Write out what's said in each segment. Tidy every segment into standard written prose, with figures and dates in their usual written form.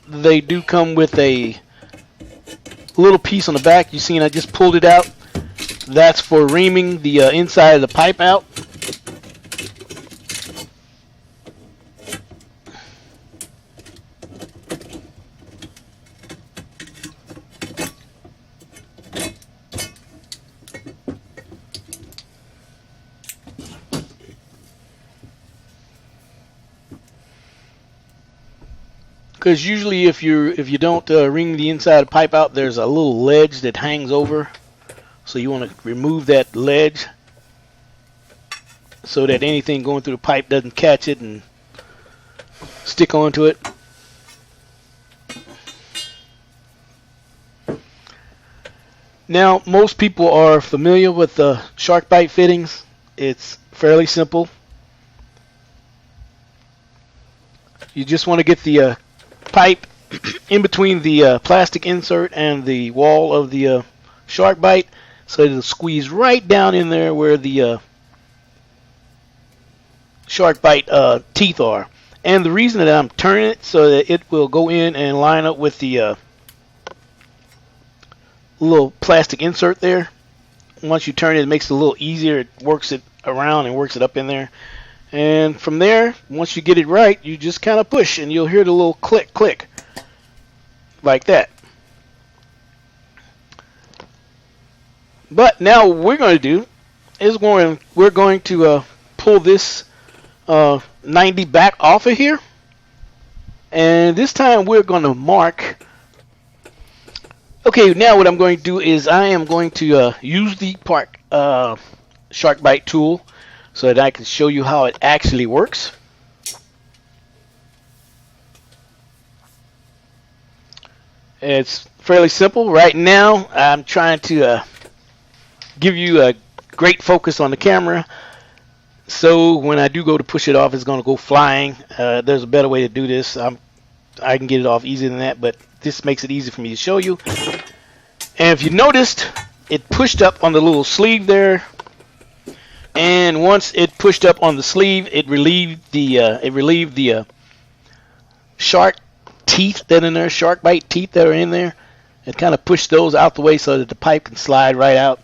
they do come with a little piece on the back. You seen I just pulled it out. That's for reaming the inside of the pipe out. Because usually if you don't ream the inside of the pipe out, there's a little ledge that hangs over. So you want to remove that ledge so that anything going through the pipe doesn't catch it and stick onto it. Now, most people are familiar with the sharkbite fittings. It's fairly simple. You just want to get the pipe in between the plastic insert and the wall of the sharkbite, so it'll squeeze right down in there where the sharkbite teeth are. And the reason that I'm turning it so that it will go in and line up with the little plastic insert there. Once you turn it, it makes it a little easier. It works it around and works it up in there. And from there, once you get it right, you just kind of push and you'll hear the little click, click, like that. But now what we're going to do is we're going to pull this 90 back off of here. And this time we're going to mark. Okay, now what I'm going to do is I am going to use the sharkbite tool so that I can show you how it actually works. It's fairly simple. Right now I'm trying to give you a great focus on the camera, so when I do go to push it off, it's going to go flying. There's a better way to do this. I can get it off easier than that, but this makes it easy for me to show you. And if you noticed, it pushed up on the little sleeve there, and once it pushed up on the sleeve, it relieved the shark teeth that are in there, shark bite teeth that are in there. It kind of pushed those out the way so that the pipe can slide right out.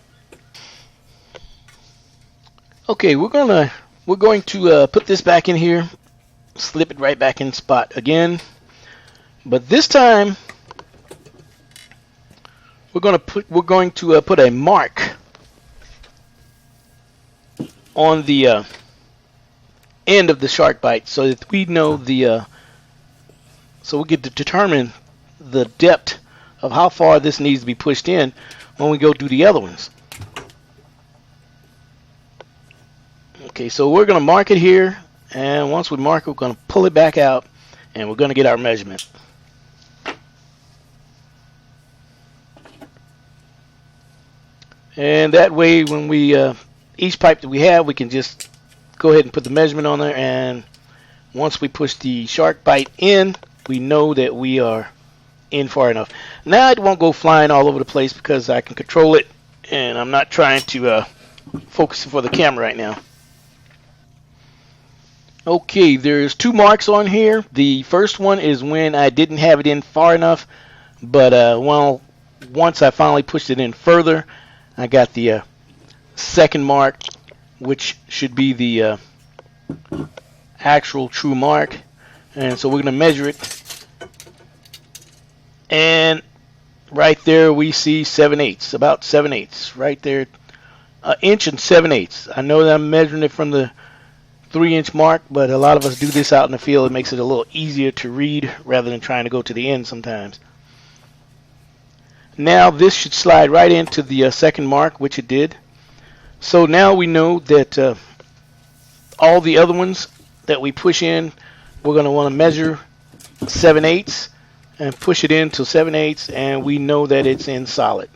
Okay, we're going to put this back in here, slip it right back in spot again. But this time we're going to put a mark on the end of the shark bite so that we know so we get to determine the depth of how far this needs to be pushed in when we go do the other ones. Okay, so we're going to mark it here, and once we mark it, we're going to pull it back out, and we're going to get our measurement. And that way, when we each pipe that we have, we can just go ahead and put the measurement on there, and once we push the shark bite in, we know that we are in far enough. Now it won't go flying all over the place because I can control it, and I'm not trying to focus for the camera right now. Okay, there's two marks on here. The first one is when I didn't have it in far enough, but once I finally pushed it in further, I got the second mark, which should be the actual true mark. And so we're going to measure it, and right there we see 7/8, about 7/8 right there, 1 inch and 7/8. I know that I'm measuring it from the 3-inch mark, but a lot of us do this out in the field. It makes it a little easier to read rather than trying to go to the end sometimes. Now this should slide right into the second mark, which it did. So now we know that all the other ones that we push in, we're going to want to measure 7/8 and push it in to 7/8, and we know that it's in solid.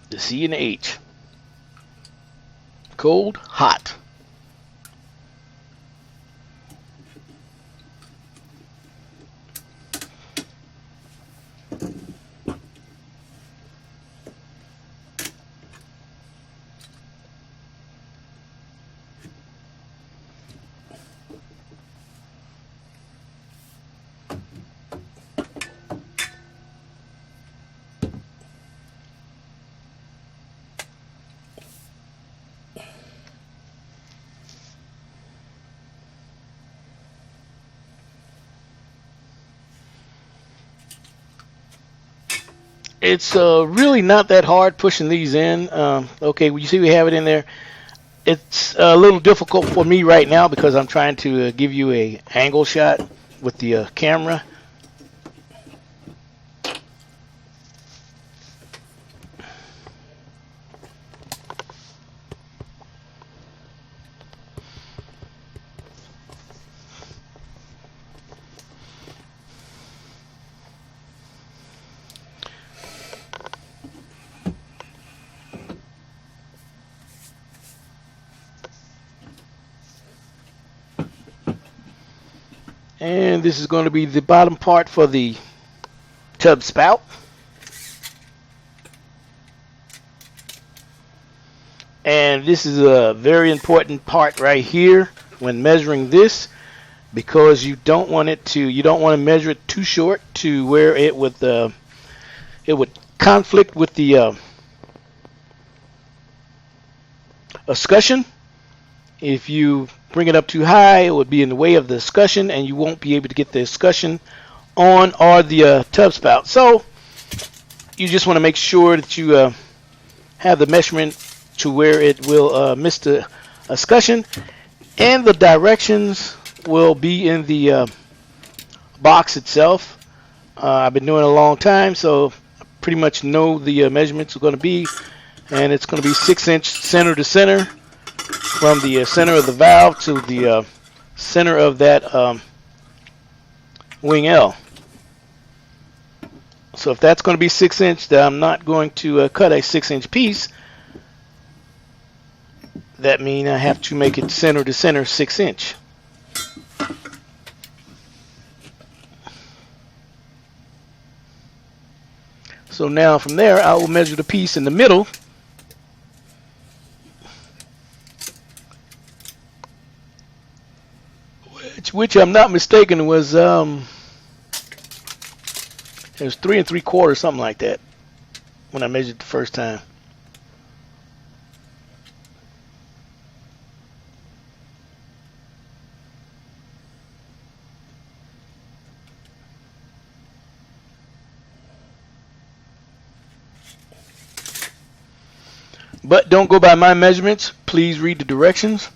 The C and the H. Cold, hot. It's really not that hard pushing these in. Okay, well, you see we have it in there. It's a little difficult for me right now because I'm trying to give you a angle shot with the camera. And this is going to be the bottom part for the tub spout. And this is a very important part right here when measuring this, because you don't want to measure it too short to where it would conflict with the escutcheon. If you bring it up too high, it would be in the way of the escutcheon, and you won't be able to get the escutcheon on or the tub spout. So you just want to make sure that you have the measurement to where it will miss the escutcheon, and the directions will be in the box itself. I've been doing it a long time, so I pretty much know the measurements are going to be, and it's going to be 6-inch center to center, from the center of the valve to the center of that wing L. So if that's going to be 6-inch, then I'm not going to cut a 6-inch piece. That means I have to make it center to center 6-inch. So now from there, I will measure the piece in the middle. Which I'm not mistaken was it was 3 3/4, something like that, when I measured the first time. But don't go by my measurements. Please read the directions.